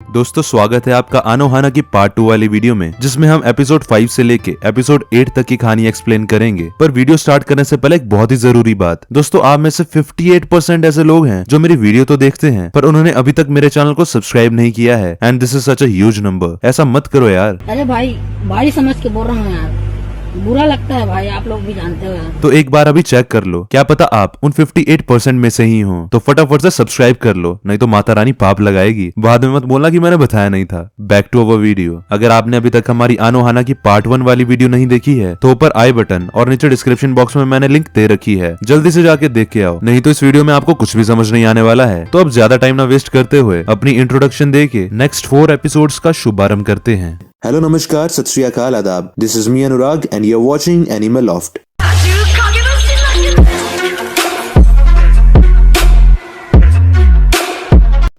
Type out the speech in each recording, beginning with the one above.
दोस्तों स्वागत है आपका आनोहाना की पार्ट 2 वाली वीडियो में, जिसमें हम एपिसोड 5 से लेके एपिसोड 8 तक की कहानी एक्सप्लेन करेंगे। पर वीडियो स्टार्ट करने से पहले एक बहुत ही जरूरी बात, दोस्तों आप में से 58% ऐसे लोग हैं जो मेरी वीडियो तो देखते हैं पर उन्होंने अभी तक मेरे चैनल को सब्सक्राइब नहीं किया है। And this is such a huge number. ऐसा मत करो यार। अरे भाई समझ के बोल रहा हूँ यार, बुरा लगता है भाई, आप लोग भी जानते हो यार। तो एक बार अभी चेक कर लो, क्या पता आप उन 58% में से ही हो। तो फटाफट से सब्सक्राइब कर लो, नहीं तो माता रानी पाप लगाएगी। बाद में मत बोलना कि मैंने बताया नहीं था। Back to our video. अगर आपने अभी तक हमारी आनोहाना की पार्ट 1 वाली वीडियो नहीं देखी है तो ऊपर आई बटन और नीचे डिस्क्रिप्शन बॉक्स में मैंने लिंक दे रखी है, जल्दी से जाके देख के आओ, नहीं तो इस वीडियो में आपको कुछ भी समझ नहीं आने वाला है। तो अब ज्यादा टाइम ना वेस्ट करते हुए अपनी इंट्रोडक्शन दे के नेक्स्ट 4 एपिसोड्स का शुभारंभ करते हैं। हेलो नमस्कार सत श्री अकाल आदाब, this is me Anurag and you are watching Animal Loft.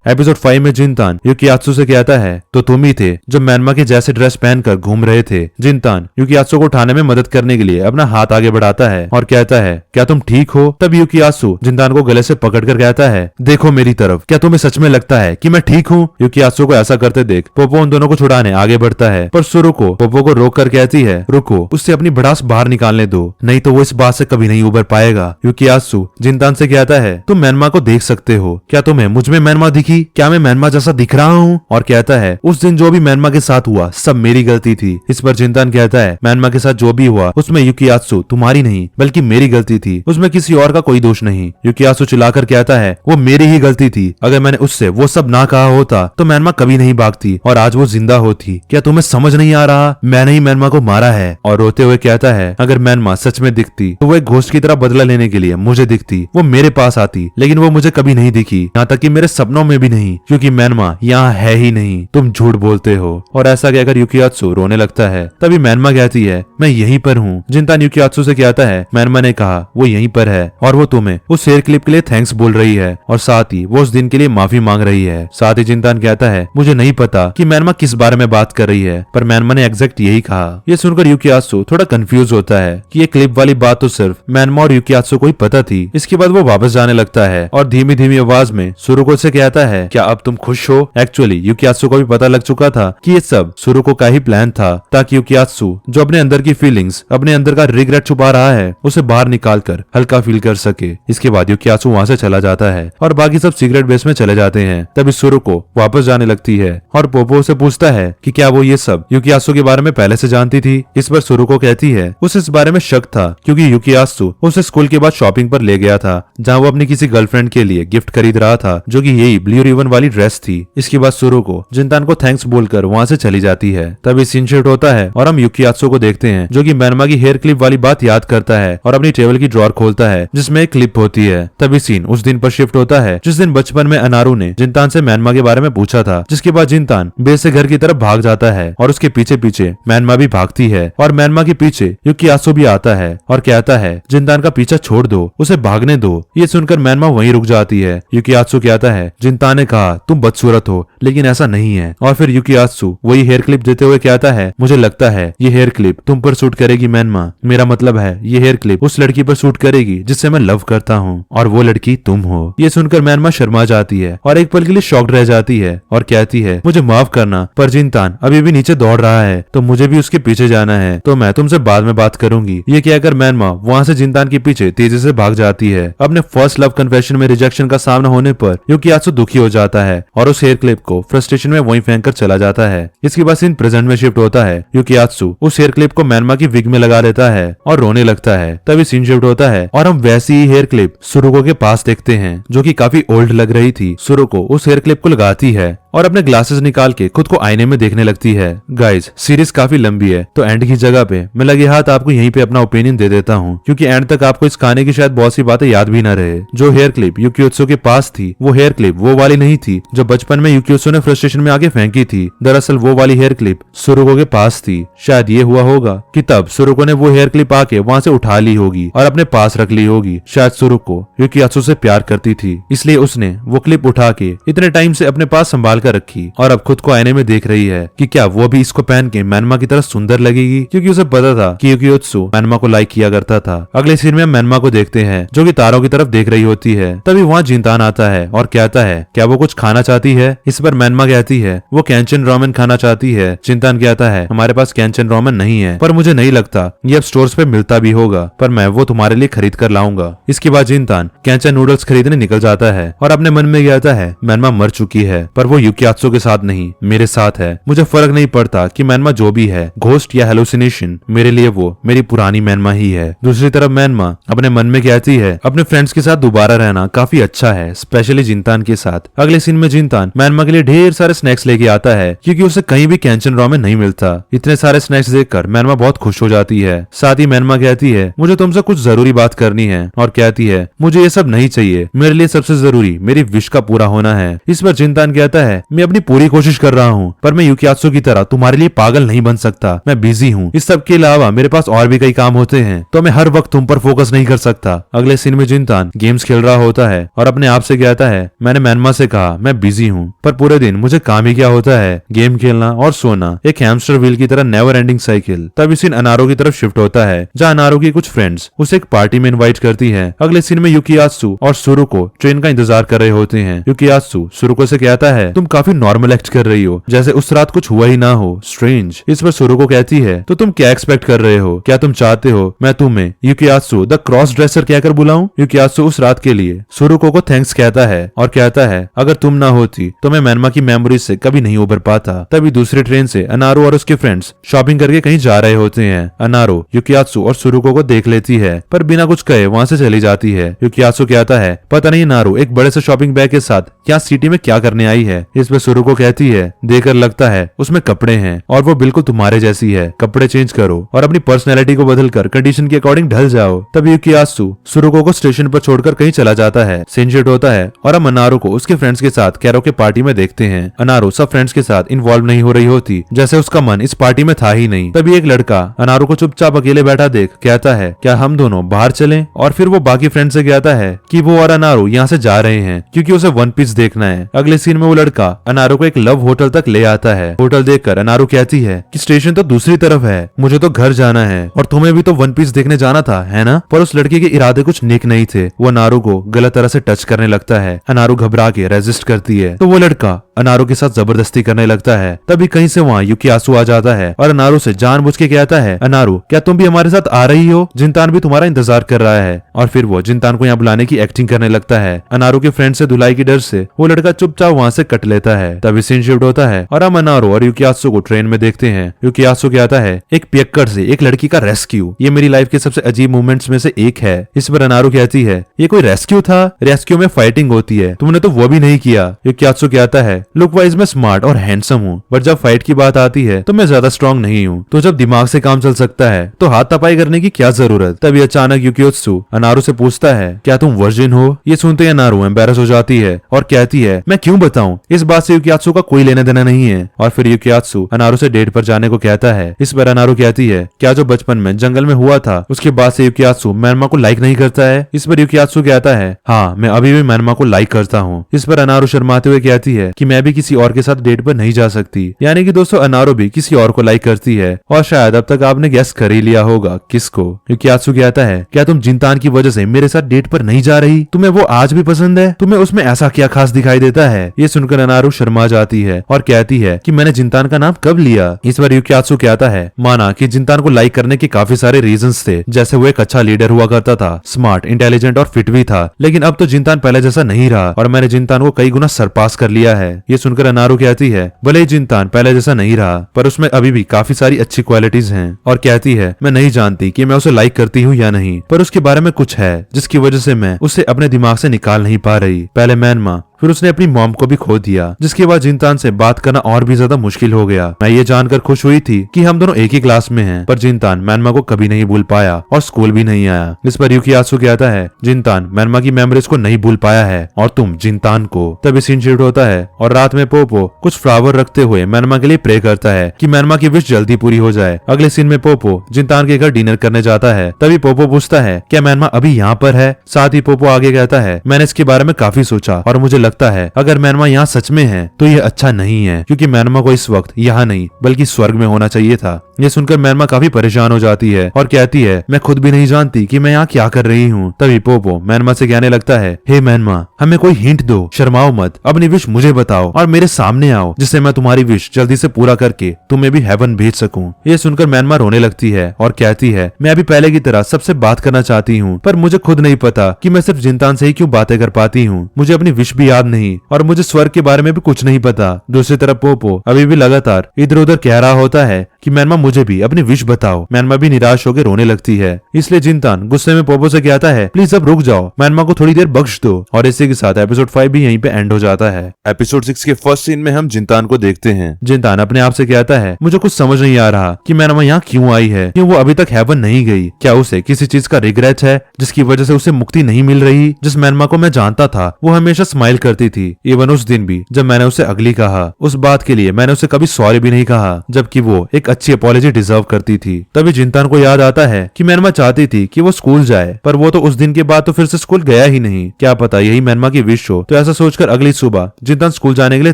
Episode 5 में जिनतान यूकियात्सु से कहता है तो तुम ही थे जो मैनमा के जैसे ड्रेस पहनकर घूम रहे थे। जिनतान यूकियात्सु को उठाने में मदद करने के लिए अपना हाथ आगे बढ़ाता है और कहता है क्या तुम ठीक हो। तब यूकियात्सु जिनतान को गले से पकड़कर कहता है देखो मेरी तरफ, क्या तुम्हें सच में लगता है कि मैं ठीक हूँ। यूकियात्सु को ऐसा करते देख पोपो उन दोनों को छुड़ाने आगे बढ़ता है, पर सुरुको पोपो को रोक कर कहती है रुको, उससे अपनी भड़ास बाहर निकालने दो, नहीं तो वो इस बात से कभी नहीं उबर पाएगा। यूकियात्सु जिनतान से कहता है तुम मैनमा को देख सकते हो, क्या तुम्हें मुझ में मैनमा दिखी, क्या मैं मैनमा जैसा दिख रहा हूँ। और कहता है उस दिन जो भी मैनमा के साथ हुआ सब मेरी गलती थी। इस पर जिनतान कहता है मैनमा के साथ जो भी हुआ उसमें यूकियात्सु तुम्हारी नहीं बल्कि मेरी गलती थी, उसमें किसी और का कोई दोष नहीं। यूकियात्सु चिल्लाकर कहता है वो मेरी ही गलती थी, अगर मैंने उससे वो सब ना कहा होता तो मैनमा कभी नहीं भागती और आज वो जिंदा होती। क्या तुम्हें समझ नहीं आ रहा, मैंने ही मैनमा को मारा है। और रोते हुए कहता है अगर मैनमा सच में दिखती तो वो एक घोस्ट की तरह बदला लेने के लिए मुझे दिखती, वो मेरे पास आती, लेकिन वो मुझे कभी नहीं दिखी, यहाँ तक कि मेरे सपनों में भी नहीं, क्योंकि मैनमा यहाँ है ही नहीं, तुम झूठ बोलते हो। और ऐसा कहकर यूकियात्सु रोने लगता है। तभी मैनमा कहती है मैं यहीं पर हूँ। जिनतान यूकियात्सु से कहता है मैनमा ने कहा वो यहीं पर है और वो तुम्हें उस हेयर क्लिप के लिए थैंक्स बोल रही है और साथ ही वो उस दिन के लिए माफी मांग रही है। साथ ही जिनतान कहता है मुझे नहीं पता कि मैनमा किस बारे में बात कर रही है, पर मैनमा ने एग्जैक्ट यही कहा। ये सुनकर यूकियात्सु थोड़ा कंफ्यूज होता है कि ये क्लिप वाली बात तो सिर्फ मैनमा और यूकियात्सु को ही पता थी। इसके बाद वो वापस जाने लगता है और धीमी धीमी आवाज में सुरुको से कहता है क्या अब तुम खुश हो। एक्चुअली यूकियात्सु को भी पता लग चुका था कि ये सब सुरुको का ही प्लान था, ताकि यूकियात्सु जो अपने अंदर की फीलिंग्स, अपने अंदर का रिग्रेट छुपा रहा है, उसे बाहर निकाल कर हल्का फील कर सके। इसके बाद यूकियात्सु वहाँ से चला जाता है और बाकी सब सीक्रेट बेस में चले जाते हैं। तभी सुरुको वापस जाने लगती है और पोपो से पूछता है कि क्या वो ये सब यूकियात्सु के बारे में पहले से जानती थी। इस पर सुरुको कहती है उसे इस बारे में शक था, क्योंकि यूकियात्सु उसे स्कूल के बाद शॉपिंग पर ले गया था, जहाँ वो अपनी किसी गर्लफ्रेंड के लिए गिफ्ट खरीद रहा था, जो कि यही ब्लू रिबन वाली ड्रेस थी। इसके बाद सुरुको जिनतान को थैंक्स बोलकर वहाँ से चली जाती है। तभी सीन शिफ्ट होता है और हम यूकियात्सु को देखते हैं जो कि मैनमा की हेयर क्लिप वाली बात याद करता है और अपनी टेबल की ड्रॉर खोलता है जिसमें एक क्लिप होती है। तभी सीन उस दिन पर शिफ्ट होता है जिस दिन बचपन में अनारू ने जिनतान से मैनमा के बारे में पूछा था, जिसके बाद जिनतान बेस से घर की तरफ भाग जाता है और उसके पीछे पीछे मैनमा भी भागती है और मैनमा के पीछे यूकियात्सु भी आता है और कहता है जिनतान का पीछा छोड़ दो, उसे भागने दो। ये सुनकर मैनमा वहीं रुक जाती है। यूकियात्सु कहता है जिनतान ने कहा तुम बदसूरत हो, लेकिन ऐसा नहीं है। और फिर यूकियात्सु वही हेयर क्लिप देते हुए कहता है मुझे लगता है ये हेयर क्लिप तुम पर सूट करेगी मैनमा, मेरा मतलब है ये हेयर क्लिप उस लड़की पर सूट करेगी जिससे मैं लव करता हूँ और वो लड़की तुम हो। ये सुनकर मैनमा शर्मा जाती है और एक पल के लिए शॉक्ड रह जाती है और कहती है मुझे माफ करना, पर जिनतान अभी भी नीचे दौड़ रहा है तो मुझे भी उसके पीछे जाना है, तो मैं तुमसे बाद में बात करूंगी। ये कहकर मैनमा वहाँ से जिनतान के पीछे तेजी से भाग जाती है। अपने फर्स्ट लव कन्फेशन में रिजेक्शन का सामना होने पर यूकियात्सु दुखी हो जाता है और उस हेयर क्लिप को फ्रस्ट्रेशन में वहीं फेंक कर चला जाता है। इसके बाद सीन प्रेजेंट में शिफ्ट होता है। यूकियात्सु उस हेयर क्लिप को मैनमा की विग में लगा लेता है और रोने लगता है। तभी सीन शिफ्ट होता है और हम वैसी ही हेयर क्लिप सुरुको के पास देखते हैं, जो कि काफी ओल्ड लग रही थी। सुरुको उस हेयर क्लिप को लगाती है और अपने ग्लासेस निकाल के खुद को आईने में देखने लगती है। गाइज सीरीज काफी लंबी है, तो एंड की जगह पे मैं लगे हाथ आपको यहीं पे अपना ओपिनियन दे देता हूँ, क्योंकि एंड तक आपको इस कहानी की शायद बहुत सी बातें याद भी न रहे। जो हेयर क्लिप यूकियोत्सु के पास थी वो हेयर क्लिप वो वाली नहीं थी जो बचपन में यूकियोत्सु ने फ्रस्ट्रेशन में आगे फेंकी थी। दरअसल वो वाली हेयर क्लिप सुरुको के पास थी। शायद ये हुआ होगा कि तब सुरुको ने वो हेयर क्लिप आके वहाँ से उठा ली होगी और अपने पास रख ली होगी। शायद सुरुको यूकियात्सु से प्यार करती थी, इसलिए उसने वो क्लिप उठा के इतने टाइम से अपने पास संभाल कर रखी और अब खुद को आईने में देख रही है कि क्या वो भी इसको पहन के मैनमा की तरह सुंदर लगेगी, क्योंकि उसे पता था कि यूकियोत्सु मैनमा को लाइक किया करता था। अगले सीन में मैनमा को देखते हैं जो कि तारों की तरफ देख रही होती है। तभी वहाँ जिनतान आता है और कहता है क्या वो कुछ खाना चाहती है? इस पर मैनमा कहती है वो कैंचन रोमेन खाना चाहती है। जिनतान कहता है हमारे पास कैंचन रोमेन नहीं है, पर मुझे नहीं लगता ये अब स्टोर्स पे मिलता भी होगा, पर मैं वो तुम्हारे लिए खरीद कर लाऊंगा। इसके बाद जिनतान कैंचन नूडल्स खरीदने निकल जाता है और अपने मन में कहता है मैनमा मर चुकी है, पर वो यूकियात्सु के साथ नहीं, मेरे साथ है। मुझे फर्क नहीं पड़ता कि मैनमा जो भी है, घोस्ट या हेलुसिनेशन, मेरे लिए वो मेरी पुरानी मैनमा ही है। दूसरी तरफ मैनमा अपने मन में कहती है अपने फ्रेंड्स के साथ दोबारा रहना काफी अच्छा है, स्पेशली जिनतान के साथ। अगले सीन में जिनतान मैनमा के लिए ढेर सारे स्नैक्स लेके आता है क्योंकि उसे कहीं भी कैंचन रोमेन नहीं मिलता। इतने सारे स्नैक्स देखकर मैनमा बहुत खुश हो जाती है। साथ ही मैनमा कहती है मुझे तुमसे कुछ जरूरी बात करनी है, और कहती है मुझे ये सब नहीं चाहिए, मेरे लिए सबसे जरूरी मेरी विश का पूरा होना है। इस पर जिनतान कहता है मैं अपनी पूरी कोशिश कर रहा हूँ, पर मैं यूकियात्सु की तरह तुम्हारे लिए पागल नहीं बन सकता, मैं बिजी हूँ। इस सब के अलावा मेरे पास और भी कई काम होते हैं, तो मैं हर वक्त तुम पर फोकस नहीं कर सकता। अगले सीन में जिनतान गेम्स खेल रहा होता है और अपने आप से कहता है मैंने मैनमा से कहा मैं बिजी हूँ, पर पूरे दिन मुझे काम ही क्या होता है, गेम खेलना और सोना, एक हैमस्टर व्हील की तरह नेवर एंडिंग साइकिल। तब इस सीन अनारो की तरफ शिफ्ट होता है जहाँ अनारो की कुछ फ्रेंड्स उसे एक पार्टी में इनवाइट करती है। अगले सीन में यूकियात्सु और सुरुको ट्रेन का इंतजार कर रहे होते हैं। यूकियात्सु सुरुको से कहता है तुम काफी नॉर्मल एक्ट कर रही हो, जैसे उस रात कुछ हुआ ही ना हो, स्ट्रेंज। इस पर सुरुको कहती है तो तुम क्या एक्सपेक्ट कर रहे हो, क्या तुम चाहते हो मैं तुम्हें यूकियात्सु द क्रॉस ड्रेसर कहकर बुलाऊं? यूकियात्सु उस रात के लिए सुरुको को थैंक्स कहता है और कहता है अगर तुम ना होती तो मैं मैनमा की मेमोरीज से कभी नहीं उभर पाता। तभी दूसरी ट्रेन से अनारो और उसके फ्रेंड्स शॉपिंग करके कहीं जा रहे होते हैं। अनारो यूकियात्सु और सुरुको को देख लेती है, पर बिना कुछ कहे वहाँ से चली जाती है। यूकियात्सु कहता है पता नहीं नारो एक बड़े से शॉपिंग बैग के साथ यहाँ सिटी में क्या करने आई है। इस पे सुरुको कहती है देखकर लगता है उसमें कपड़े हैं और वो बिल्कुल तुम्हारे जैसी है, कपड़े चेंज करो और अपनी पर्सनैलिटी को बदलकर कंडीशन के अकॉर्डिंग ढल जाओ। तभी यूकियात्सु सुरुको को स्टेशन पर छोड़कर कहीं चला जाता है। सीन होता है और हम अनारो को उसके फ्रेंड्स के साथ कैरोके पार्टी में देखते हैं। अनारो सब फ्रेंड्स के साथ इन्वॉल्व नहीं हो रही होती, जैसे उसका मन इस पार्टी में था ही नहीं। तभी एक लड़का अनारो को चुपचाप अकेले बैठा देख कहता है क्या हम दोनों बाहर चलें? और फिर वो बाकी फ्रेंड से कहता है कि वो और अनारो यहाँ से जा रहे हैं क्योंकि उसे वन पीस देखना है। अगले सीन में वो लड़का अनारो को एक लव होटल तक ले आता है। होटल देखकर अनारो कहती है कि स्टेशन तो दूसरी तरफ है, मुझे तो घर जाना है और तुम्हें भी तो वन पीस देखने जाना था, है ना? पर उस लड़के के इरादे कुछ नेक नहीं थे। वो अनारो को गलत तरह से टच करने लगता है। अनारो घबरा के रेजिस्ट करती है तो वो लड़का अनारो के साथ जबरदस्ती करने लगता है। तभी कहीं से वहाँ यूकियात्सु आ जाता है और अनारो से जानबूझ के कहता है अनारो क्या तुम भी हमारे साथ आ रही हो? जिनतान भी तुम्हारा इंतजार कर रहा है। और फिर वो जिनतान को यहाँ बुलाने की एक्टिंग करने लगता है। अनारो के फ्रेंड से धुलाई की डर से वो लड़का चुपचाप वहाँ से कट लेता है। तभी सीन शिफ्ट होता है और हम अनारो और यूकियात्सु को ट्रेन में देखते हैं। यूकियात्सु कहता है एक पियक्कड़ से एक लड़की का रेस्क्यू, ये मेरी लाइफ के सबसे अजीब मोमेंट्स में से एक है। इस पर अनारो कहती है ये कोई रेस्क्यू था? रेस्क्यू में फाइटिंग होती है, तुमने तो वो भी नहीं किया। यूकियात्सु कहता है लुक वाइज मैं स्मार्ट और हैंडसम हूँ, बट जब फाइट की बात आती है तो मैं ज्यादा स्ट्रॉन्ग नहीं हूँ। तो जब दिमाग से काम चल सकता है तो हाथ तपाई करने की क्या जरूरत? तभी अचानक यूकियात्सु अनारो से पूछता है क्या तुम वर्जिन हो? ये सुनते ही अनारो एम्बैरस हो जाती है और कहती है मैं क्यों बताऊं? इस बात से यूकियात्सु का कोई लेना देना नहीं है। और फिर यूकियात्सु अनारो से डेट पर जाने को कहता है। इस पर अनारो कहती है क्या जो बचपन में जंगल में हुआ था उसके बाद से यूकियात्सु मैनमा को लाइक नहीं करता है? इस पर यूकियात्सु कहता है हाँ मैं अभी भी मैनमा को लाइक करता हूँ। इस पर अनारो शर्माते हुए कहती है कि मैं भी किसी और के साथ डेट पर नहीं जा सकती। यानी कि दोस्तों अनारो भी किसी और को लाइक करती है और शायद अब तक आपने गेस कर ही लिया होगा किसको। यूकियात्सु कहता है क्या तुम जिनतान की वजह से मेरे साथ डेट पर नहीं जा रही? तुम्हें वो आज भी पसंद है? तुम्हें उसमें ऐसा क्या खास दिखाई देता है? ये सुनकर अनारो शर्मा जाती है और कहती है कि मैंने जिनतान का नाम कब लिया? इस पर यूकियात्सु कहता है माना कि जिनतान को लाइक करने के काफी सारे रीजंस थे, जैसे वो एक अच्छा लीडर हुआ करता था, स्मार्ट, इंटेलिजेंट और फिट भी था, लेकिन अब तो जिनतान पहले जैसा नहीं रहा और मैंने जिनतान को कई गुना सरपास कर लिया है। ये सुनकर अनारो कहती है भले ही जिनतान पहले जैसा नहीं रहा पर उसमें अभी भी काफी सारी अच्छी क्वालिटीज हैं। और कहती है मैं नहीं जानती कि मैं उसे लाइक करती हूँ या नहीं, पर उसके बारे में कुछ है जिसकी वजह से मैं उसे अपने दिमाग से निकाल नहीं पा रही। पहले मैनमा, फिर उसने अपनी मॉम को भी खो दिया, जिसके बाद जिनतान से बात करना और भी ज्यादा मुश्किल हो गया। मैं ये जानकर खुश हुई थी कि हम दोनों एक ही क्लास में हैं, पर जिनतान मैनमा को कभी नहीं भूल पाया और स्कूल भी नहीं आया। इस पर यूकियात्सु कहता है जिनतान मैनमा की मेमोरीज को नहीं भूल पाया है और तुम जिनतान को। तभी सीन शिफ्ट होता है और रात में पोपो कुछ फ्लावर रखते हुए मैनमा के लिए प्रे करता है कि मैनमा की विश जल्दी पूरी हो जाए। अगले सीन में पोपो जिनतान के घर डिनर करने जाता है। तभी पोपो पूछता है क्या मैनमा अभी यहाँ पर है? साथ ही पोपो आगे कहता है मैंने इसके बारे में काफी सोचा और मुझे लगता है अगर मैनमा यहाँ सच में है तो ये अच्छा नहीं है, क्योंकि मैनमा को इस वक्त यहाँ नहीं बल्कि स्वर्ग में होना चाहिए था। ये सुनकर मैनमा काफी परेशान हो जाती है और कहती है मैं खुद भी नहीं जानती कि मैं यहाँ क्या कर रही हूँ। तभी पोपो मैनमा से कहने लगता है, हे मैनमा, हमें कोई हिंट दो, शर्माओ मत, अपनी विश मुझे बताओ और मेरे सामने आओ जिससे मैं तुम्हारी विश जल्दी से पूरा करके तुम्हें भी हेवन भेज सकूं। ये सुनकर मैनमा रोने लगती है और कहती है मैं अभी पहले की तरह सबसे बात करना चाहती हूँ, पर मुझे खुद नहीं पता कि मैं सिर्फ जिंतान से ही क्यों बातें कर पाती हूँ। मुझे अपनी विश भी याद नहीं और मुझे स्वर्ग के बारे में भी कुछ नहीं पता। दूसरी तरफ पोपो अभी भी लगातार इधर उधर कह रहा होता है कि मैनमा मुझे भी अपनी विश बताओ। मैनमा भी निराश होकर रोने लगती है, इसलिए जिंतान गुस्से में पोपो से कहता है प्लीज अब रुक जाओ, मैनमा को थोड़ी देर बख्श दो। और इसी के साथ एपिसोड 5 भी यहीं पे एंड हो जाता है। एपिसोड 6 के फर्स्ट सीन में हम जिंतान को देखते हैं। जिंतान अपने आप से कहता है मुझे कुछ समझ नहीं आ रहा कि मैनमा यहाँ क्यों आई है, क्यों वो अभी तक हेवन नहीं गई। क्या उसे किसी चीज का रिग्रेट है जिसकी वजह से उसे मुक्ति नहीं मिल रही। जिस मैनमा को मैं जानता था वो हमेशा स्माइल करती थी, इवन उस दिन भी जब मैंने उसे अगली कहा। उस बात के लिए मैंने उसे कभी सॉरी भी नहीं कहा, जबकि वो एक अच्छी अपॉलॉजी डिजर्व करती थी। तभी जिंतान को याद आता है कि मैनमा चाहती थी कि वो स्कूल जाए, पर वो तो उस दिन के बाद तो फिर से स्कूल गया ही नहीं। क्या पता यही मैनमा की विश हो। तो ऐसा सोचकर अगली सुबह जिंतान स्कूल जाने के लिए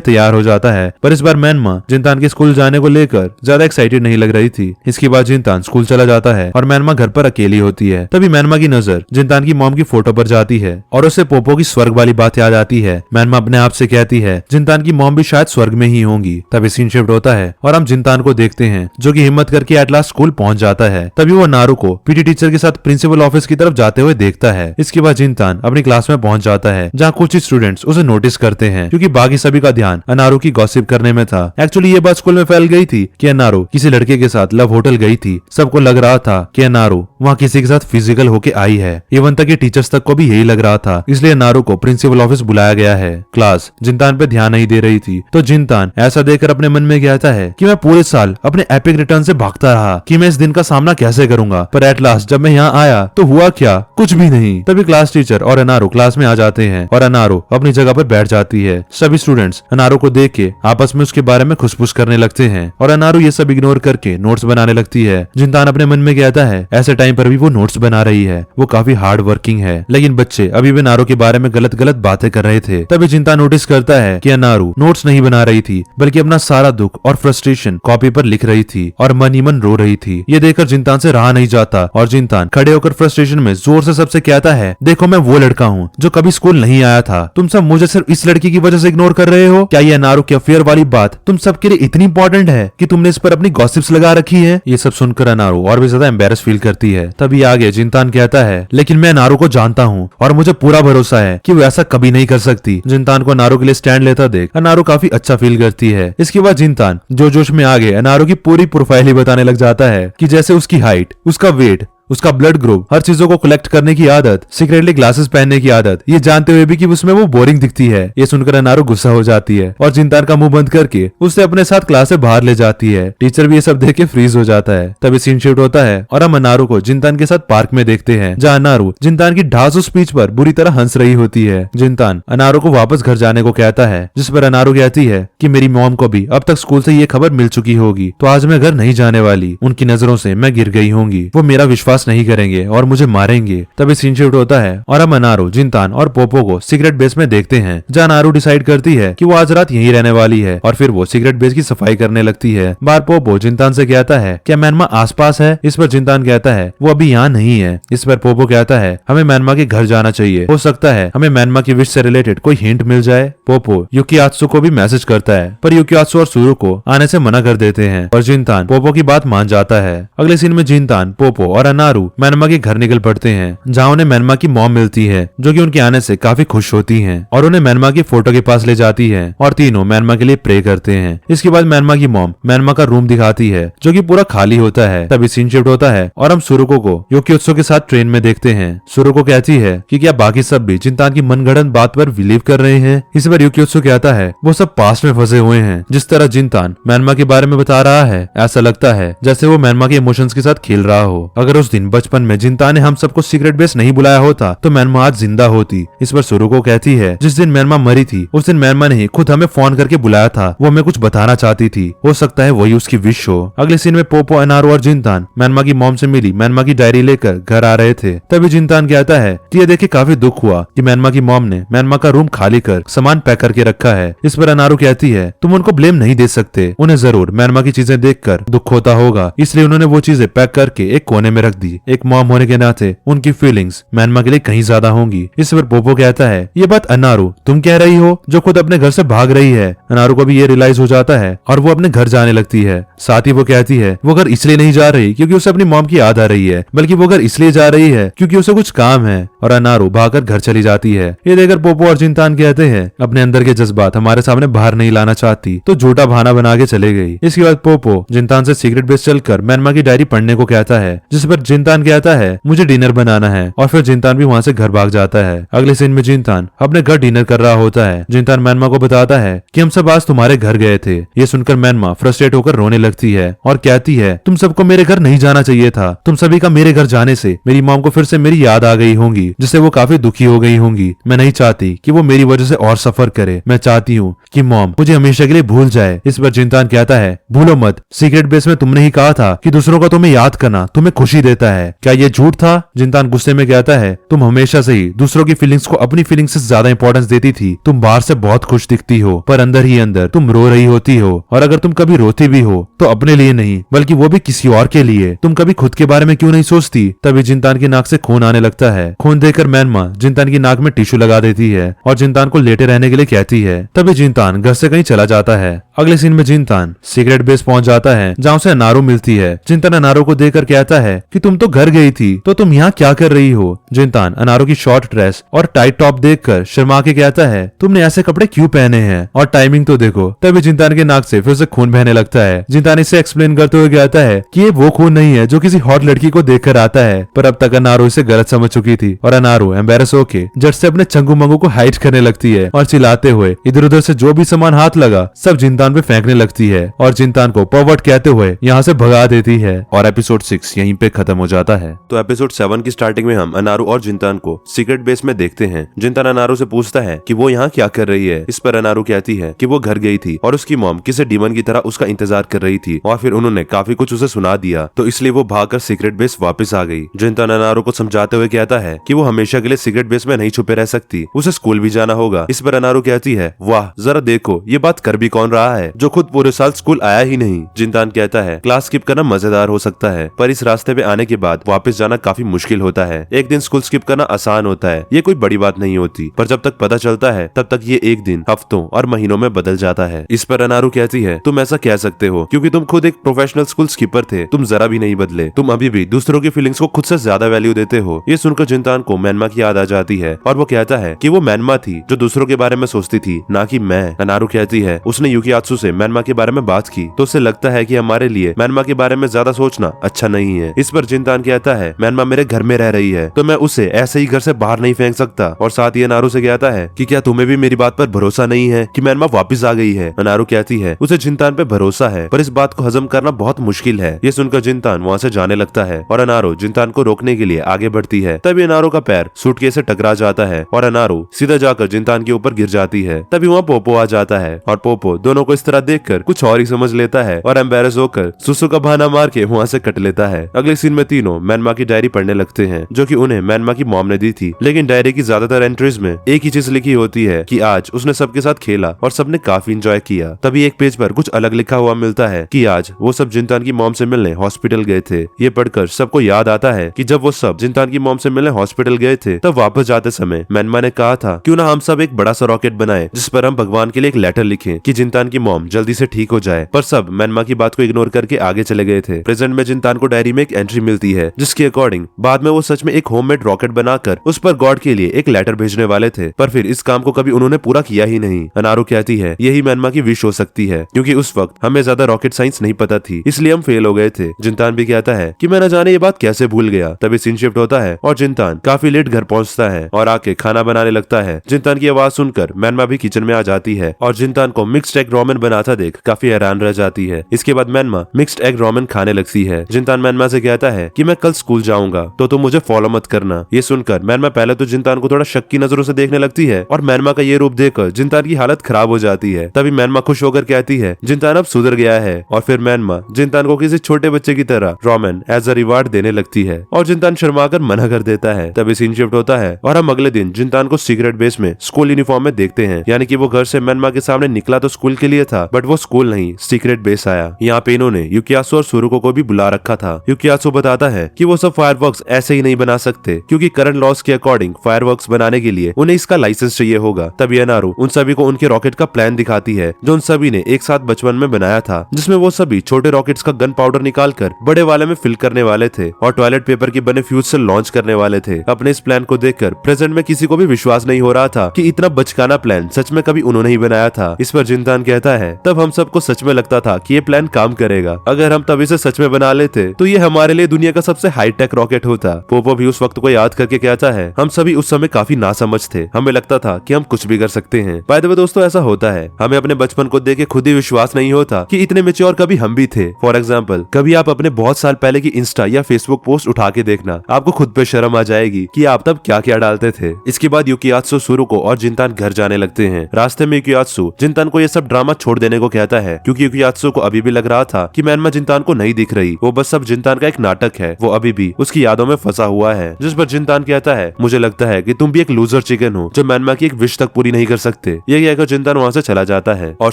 तैयार हो जाता है, पर इस बार मैनमा जिंतान के स्कूल जाने को लेकर ज्यादा एक्साइटेड नहीं लग रही थी। इसके बाद जिंतान स्कूल चला जाता है और मैनमा घर पर अकेली होती है। तभी मैनमा की नजर जिंतान की मॉम की फोटो पर जाती है और उसे पोपो की स्वर्ग वाली बात याद आती है। मैनमा अपने आप से कहती है जिंतान की मॉम भी शायद स्वर्ग में ही होंगी। तभी सीन शिफ्ट होता है और हम जिंतान को देखते हैं जो कि हिम्मत करके एट लास्ट स्कूल पहुंच जाता है। तभी वो नारू को पीटी टीचर के साथ प्रिंसिपल ऑफिस की तरफ जाते हुए देखता है। इसके बाद जिंतान अपनी क्लास में पहुंच जाता है जहाँ कुछ स्टूडेंट्स उसे नोटिस करते हैं, क्योंकि बाकी सभी का ध्यान अनारू की गॉसिप करने में था। एक्चुअली ये बात स्कूल में फैल गई थी कि अनारू किसी लड़के के साथ लव होटल गई थी। सबको लग रहा था कि अनारू वहाँ किसी के साथ फिजिकल होके आई है, इवन तक कि टीचर्स तक को भी यही लग रहा था। इसलिए अनारू को प्रिंसिपल ऑफिस बुलाया गया है। क्लास जिंतान पे ध्यान नहीं दे रही थी, तो जिंतान ऐसा देखकर अपने मन में कहता है कि मैं पूरे साल अपने एपिक रिटर्न से भागता रहा कि मैं इस दिन का सामना कैसे करूंगा, पर एट लास्ट जब मैं यहाँ आया तो हुआ क्या, कुछ भी नहीं। तभी क्लास टीचर और अनारू क्लास में आ जाते हैं और अनारू अपनी जगह पर बैठ जाती है। सभी स्टूडेंट्स अनारू को देख के आपस में उसके बारे में खुशफुश करने लगते हैं और अनारू ये सब इग्नोर करके नोट्स बनाने लगती है। जिंतान अपने मन में कहता है ऐसे टाइम पर भी वो नोट्स बना रही है, वो काफी हार्ड वर्किंग है। लेकिन बच्चे अभी भी अनारू के बारे में गलत गलत बातें कर रहे थे। तभी जिंतान नोटिस करता है कि अनारू नोट्स नहीं बना रही थी, बल्कि अपना सारा दुख और फ्रस्ट्रेशन कॉपी पर लिख रही थी और मन ही मन रो रही थी। ये देखकर जिंतान से रहा नहीं जाता और जिंतान खड़े होकर फ्रस्ट्रेशन में जोर से सबसे कहता है देखो मैं वो लड़का हूँ जो कभी स्कूल नहीं आया था, तुम सब मुझे सिर्फ इस लड़की की वजह से इग्नोर कर रहे हो। क्या ये अनारू के अफेयर वाली बात तुम सबके लिए इतनी इंपॉर्टेंट है कि तुमने इस पर अपनी गॉसिप्स लगा रखी है। ये सब सुनकर अनारू और भी ज्यादा एम्बेरस फील करती है। तभी आगे जिंतान कहता है लेकिन मैं अनारू को जानता हूँ और मुझे पूरा भरोसा है कि वो ऐसा कभी नहीं कर सकती। जिंतान को अनारू के लिए स्टैंड लेता देख अनारू काफी अच्छा फील करती है। इसके बाद जिंतान जो जोश में आगे अनारू की पूरी प्रोफाइल ही बताने लग जाता है कि जैसे उसकी हाइट, उसका वेट, उसका ब्लड ग्रुप, हर चीजों को कलेक्ट करने की आदत, सीक्रेटली ग्लासेस पहनने की आदत, ये जानते हुए भी कि उसमें वो बोरिंग दिखती है। ये सुनकर अनारू गुस्सा हो जाती है और जिंतान का मुंह बंद करके उसे अपने साथ क्लास से बाहर ले जाती है। टीचर भी ये सब देख के फ्रीज हो जाता है। तभी सीन शिफ्ट होता है और हम अनारू को जिंतान के साथ पार्क में देखते हैं, जहाँ अनारू जिंतान की ढासू स्पीच पर बुरी तरह हंस रही होती है। जिंतान अनारू को वापस घर जाने को कहता है, जिस पर अनारू कहती है कि मेरी मॉम को भी अब तक स्कूल से ये खबर मिल चुकी होगी, तो आज मैं घर नहीं जाने वाली। उनकी नजरों से मैं गिर गई होंगी, वो मेरा विश्वास नहीं करेंगे और मुझे मारेंगे। तभी सीन शिफ्ट होता है और हम अनारू, जिंतान और पोपो को सीक्रेट बेस में देखते हैं, जहाँ अनारू डिसाइड करती है कि वो आज रात यहीं रहने वाली है और फिर वो सीक्रेट बेस की सफाई करने लगती है। बार पोपो जिंतान से कहता है क्या मैनमा आसपास है। इस पर जिंतान कहता है वो अभी यहाँ नहीं है। इस पर पोपो कहता है हमें मैनमा के घर जाना चाहिए, हो सकता है हमें मैनमा की विश से रिलेटेड कोई हिंट मिल जाए। पोपो युकियात्सु को भी मैसेज करता है, पर युकियात्सु और सुरु को आने से मना कर देते हैं और जिंतान पोपो की बात मान जाता है। अगले सीन में जिंतान, पोपो और अनारू मैनमा के घर निकल पड़ते हैं, जहाँ उन्हें मैनमा की मॉम मिलती है, जो कि उनके आने से काफी खुश होती हैं और उन्हें मैनमा की फोटो के पास ले जाती है और तीनों मैनमा के लिए प्रे करते हैं। इसके बाद मैनमा की मॉम मैनमा का रूम दिखाती है, जो कि पूरा खाली होता है। तभी सीन शिफ्ट होता है और हम सुरुको को युकियोत्सु के साथ ट्रेन में देखते हैं। सुरुको कहती है कि क्या बाकी सब भी जिंतान की मनगढ़ंत बात पर बिलीव कर रहे हैं। इस पर युकियोत्सु कहता है वो सब पास्ट में फंसे हुए हैं। जिस तरह जिंतान मैनमा के बारे में बता रहा है, ऐसा लगता है जैसे वो मैनमा के इमोशंस के साथ खेल रहा हो। अगर उस दिन बचपन में जिंता ने हम सबको सीक्रेट बेस नहीं बुलाया होता तो मैनमा आज जिंदा होती। इस पर सुरुको कहती है जिस दिन मैनमा मरी थी उस दिन मैनमा ने खुद हमें फोन करके बुलाया था, वो हमें कुछ बताना चाहती थी, हो सकता है वही उसकी विश हो। अगले सीन में पोपो, अनारो और जिंतान मैनमा की मॉम से मिली मैनमा की डायरी लेकर घर आ रहे थे। तभी जिंतान कहता है कि ये देखे काफी दुख हुआ कि मैनमा की मॉम ने मैनमा का रूम खाली कर सामान पैक करके रखा है। इस पर अनारो कहती है तुम उनको ब्लेम नहीं दे सकते, उन्हें जरूर मैनमा की चीजें देखकर दुख होता होगा, इसलिए उन्होंने वो चीजें पैक करके एक कोने में रख दी। एक मॉम होने के नाते उनकी फीलिंग्स मैनमा के लिए कहीं ज्यादा होंगी। इस पर पोपो कहता है ये बात अनारो तुम कह रही हो जो खुद अपने घर से भाग रही है। अनारो को भी ये रियलाइज हो जाता है और वो अपने घर जाने लगती है। साथ ही वो कहती है वो घर इसलिए नहीं जा रही क्योंकि उसे अपनी मॉम की याद आ रही है, बल्कि वो घर इसलिए जा रही है क्योंकि उसे कुछ काम है। और अनारो भागकर घर चली जाती है। ये देखकर पोपो और जिंतान कहते हैं अपने अंदर के जज्बात हमारे सामने बाहर नहीं लाना चाहती तो झूठा बहाना बना के चले गई। इसके बाद पोपो जिंतान से सीक्रेट बेस चलकर मैनमा की डायरी पढ़ने को कहता है, जिस पर जिंतान कहता है मुझे डिनर बनाना है और फिर जिंतान भी वहाँ से घर भाग जाता है। अगले सीन में जिंतान अपने घर डिनर कर रहा होता है। जिंतान मैनमा को बताता है कि हम सब आज तुम्हारे घर गए थे। ये सुनकर मैनमा फ्रस्ट्रेट होकर रोने लगती है और कहती है तुम सबको मेरे घर नहीं जाना चाहिए था, तुम सभी का मेरे घर जाने से मेरी मॉम को फिर से मेरी याद आ गई होंगी, जिससे वो काफी दुखी हो गई होंगी। मैं नहीं चाहती कि वो मेरी वजह से और सफर करे, मैं चाहती हूँ कि मॉम मुझे हमेशा के लिए भूल जाए। इस पर जिंतान कहता है भूलो मत, सीक्रेट बेस में तुमने ही कहा था कि दूसरों का तुम्हें याद करना तुम्हें खुशी देता है, क्या ये झूठ था? जिंतान गुस्से में कहता है तुम हमेशा से ही दूसरों की फीलिंग्स को अपनी फीलिंग्स से ज्यादा इंपॉर्टेंस देती थी। तुम बाहर से बहुत खुश दिखती हो पर अंदर ही अंदर तुम रो रही होती हो, और अगर तुम कभी रोती भी हो तो अपने लिए नहीं बल्कि वो भी किसी और के लिए। तुम कभी खुद के बारे में क्यों नहीं सोचती? तभी जिंतान की नाक से खून आने लगता है। खून देखकर मैनमा जिंतान की नाक में टिश्यू लगा देती है और जिंतान को लेटे रहने के लिए कहती है। तभी जिंतान घर से कहीं चला जाता है। अगले सीन में जिंतान सीक्रेट बेस पहुंच जाता है जहाँ उसे अनारो मिलती है। जिंतान अनारो को देखकर कहता है कि तुम तो घर गई थी तो तुम यहाँ क्या कर रही हो? जिंतान अनारो की शॉर्ट ड्रेस और टाइट टॉप देखकर शर्मा के कहता है तुमने ऐसे कपड़े क्यों पहने हैं और टाइमिंग तो देखो। तभी जिंतान के नाक से फिर से खून बहने लगता है। जिंतान इसे एक्सप्लेन करते हुए कहता है कि ये वो खून नहीं है जो किसी हॉट लड़की को देखकर आता है, पर अब तक अनारो इसे गलत समझ चुकी थी और अनारो एम्बेरस होके जट से अपने चंगू मंगू को हाइड करने लगती है और चिल्लाते हुए इधर उधर से जो भी सामान हाथ लगा सब जिंतान पे फेंकने लगती है और जिंतान को परवर्ट कहते हुए यहाँ से भगा देती है। और एपिसोड 6 यहीं पे खत्म हो जाता है। तो एपिसोड 7 की स्टार्टिंग में हम अनारो और जिंतान को सीक्रेट बेस में देखते हैं। जिंतान अनारो से पूछता है कि वो यहाँ क्या कर रही है। इस पर अनारो कहती है कि वो घर गई थी और उसकी मॉम किसी डीमन की तरह उसका इंतजार कर रही थी और फिर उन्होंने काफी कुछ उसे सुना दिया, तो इसलिए वो भागकर सीक्रेट बेस वापस आ गई। जिंतान अनारो को समझाते हुए कहता है कि वो हमेशा के लिए सीक्रेट बेस में नहीं छुपे रह सकती, उसे स्कूल भी जाना होगा। इस पर अनारो कहती है वाह जरा देखो ये बात कर भी कौन रहा है जो खुद पूरे साल स्कूल आया ही नहीं। जिंतान कहता है क्लास स्किप करना मजेदार हो सकता है पर इस रास्ते पे आने के बाद वापस जाना काफी मुश्किल होता है। एक दिन स्कूल स्किप करना आसान होता है, ये कोई बड़ी बात नहीं होती, पर जब तक पता चलता है तब तक ये एक दिन हफ्तों और महीनों में बदल जाता है। इस पर अनारो कहती है तुम ऐसा कह सकते हो क्योंकि तुम खुद एक प्रोफेशनल स्कूल स्किपर थे, तुम जरा भी नहीं बदले, तुम अभी भी दूसरों की फीलिंग्स को खुद से ज्यादा वैल्यू देते हो। ये सुनकर जिंतान को मैनमा की याद आ जाती है और वो कहता है कि वो मैनमा थी जो दूसरों के बारे में सोचती थी, ना कि मैं। अनारो कहती है उसने यूकियात्सु से मैनमा के बारे में बात की तो उसे लगता है कि हमारे लिए मैनमा के बारे में ज्यादा सोचना अच्छा नहीं है। इस पर जिंतान कहता है मैनमा मेरे घर में रह रही है तो मैं उसे ऐसे ही घर से बाहर नहीं फेंक सकता। और साथ ही अनारो से कहता है कि क्या तुम्हें भी मेरी बात पर भरोसा नहीं है कि मैनमा वापस आ गई है। अनारो कहती है उसे जिंतान पे भरोसा है पर इस बात को हजम करना बहुत मुश्किल है। ये सुनकर जिंतान वहाँ से जाने लगता है और अनारो जिंतान को रोकने के लिए आगे बढ़ती है। तभी अनारो का पैर सूटकेस से टकरा जाता है और अनारो सीधा जाकर जिंतान के ऊपर गिर जाती है। तभी वहाँ पोपो आ जाता है और पोपो दोनों को इस तरह देखकर कुछ और ही समझ लेता है और एम्बेरस होकर सुसु का बहाना मार के वहाँ से कट लेता है। अगले सीन में तीनों मैनमा की डायरी पढ़ने लगते हैं जो कि उन्हें मैनमा की मॉम ने दी थी, लेकिन डायरी की ज्यादातर एंट्रीज में एक ही चीज लिखी होती है कि आज उसने सबके साथ खेला और सबने काफी एंजॉय किया। तभी एक पेज पर कुछ अलग लिखा हुआ मिलता है कि आज वो सब जिंतान की मॉम से मिलने हॉस्पिटल गए थे। ये पढ़कर सबको याद आता है कि जब वो सब जिंतान की मॉम से मिलने हॉस्पिटल गए थे तब वापस जाते समय मैनमा ने कहा था क्यों ना हम सब एक बड़ा सा रॉकेट बनाए जिस पर हम भगवान के लिए एक लेटर लिखें कि जिंतान की मॉम जल्दी से ठीक हो जाए, पर सब मैनमा की बात को इग्नोर करके आगे चले गए थे। प्रेजेंट में जिंतान को डायरी में एक एंट्री मिलती है जिसके अकॉर्डिंग बाद में वो सच में एक होममेड रॉकेट बनाकर उस पर गॉड के लिए एक लेटर भेजने वाले थे, पर फिर इस काम को कभी उन्होंने पूरा किया ही नहीं। अनारो कहती है यही मैनमा की विश हो सकती है क्योंकि उस वक्त हमें ज्यादा रॉकेट साइंस नहीं पता थी इसलिए हम फेल हो गए थे। जिंतान भी कहता है कि मैं न जाने ये बात कैसे भूल गया। तभी सीन शिफ्ट होता है और जिंतान काफी लेट घर पहुंचता है और आके खाना बनाने लगता है। जिंतान की आवाज सुनकर मैनमा भी किचन में आ जाती है और जिंतान को मिक्स्ड एग रोमेन बनाता देख काफी हैरान रह जाती है। इसके बाद मैनमा मिक्स्ड एग रोमेन खाने लगती है। जिंतान मैनमा से कहता है है कि मैं कल स्कूल जाऊंगा तो तुम मुझे फॉलो मत करना। ये सुनकर मैनमा पहले तो जिनतान को थोड़ा शक की नजरों से देखने लगती है और मैनमा का ये रूप देखकर जिनतान की हालत खराब हो जाती है। तभी मैनमा खुश होकर कहती है जिनतान अब सुधर गया है और फिर मैनमा जिनतान को किसी छोटे बच्चे की तरह रोमन एज अ रिवार्ड देने लगती है और जिनतान शर्माकर मना कर देता है। तभी सीन शिफ्ट होता है और हम अगले दिन जिनतान को सीक्रेट बेस में स्कूल यूनिफॉर्म में देखते हैं, यानी कि वो घर से मैनमा के सामने निकला तो स्कूल के लिए था बट वो स्कूल नहीं सीक्रेट बेस आया। यहाँ पे इन्होंने युकियासु और सुरुको को भी बुला रखा था। युकियासु बताता है कि वो सब फायरवर्क्स ऐसे ही नहीं बना सकते क्योंकि करंट लॉस के अकॉर्डिंग फायरवर्क्स बनाने के लिए उन्हें इसका लाइसेंस चाहिए होगा। तभी अनारू उन सभी को उनके रॉकेट का प्लान दिखाती है जो उन सभी ने एक साथ बचपन में बनाया था, जिसमें वो सभी छोटे रॉकेट्स का गन पाउडर निकालकर बड़े वाले में फिल करने वाले थे और टॉयलेट पेपर के बने फ्यूज से लॉन्च करने वाले थे। अपने इस प्लान को देखकर प्रेजेंट में किसी को भी विश्वास नहीं हो रहा था कि इतना बचकाना प्लान सच में कभी उन्होंने ही बनाया था। इस पर जिनतान कहता है तब हम सबको सच में लगता था कि ये प्लान काम करेगा। अगर हम तब इसे सच में बना लेते तो ये हमारे लिए दुनिया का सबसे हाईटेक रॉकेट होता। पोपो भी उस वक्त को याद करके कहता है हम सभी उस समय काफी नासमझ थे, हमें लगता था कि हम कुछ भी कर सकते हैं। बाय द वे दोस्तों ऐसा होता है, हमें अपने बचपन को देख के खुद ही विश्वास नहीं होता कि इतने मैच्योर कभी हम भी थे। फॉर एग्जाम्पल कभी आप अपने बहुत साल पहले की इंस्टा या फेसबुक पोस्ट उठा के देखना, आपको खुद पे शर्म आ जाएगी कि आप तब क्या क्या डालते थे। इसके बाद युकियात्सु सुरुको और जिनतान घर जाने लगते हैं। रास्ते में युकियात्सु जिनतान को ये सब ड्रामा छोड़ देने को कहता है क्योंकि युकियात्सु को अभी भी लग रहा था कि मैनमा जिनतान को नहीं दिख रही, वो बस सब जिनतान का एक नाटक है, वो अभी भी उसकी यादों में फंसा हुआ है। जिस पर जिनतान कहता है मुझे लगता है कि तुम भी एक लूजर चिकन हो जो मैनमा की एक विश तक पूरी नहीं कर सकते। ये कहकर जिनतान वहाँ से चला जाता है और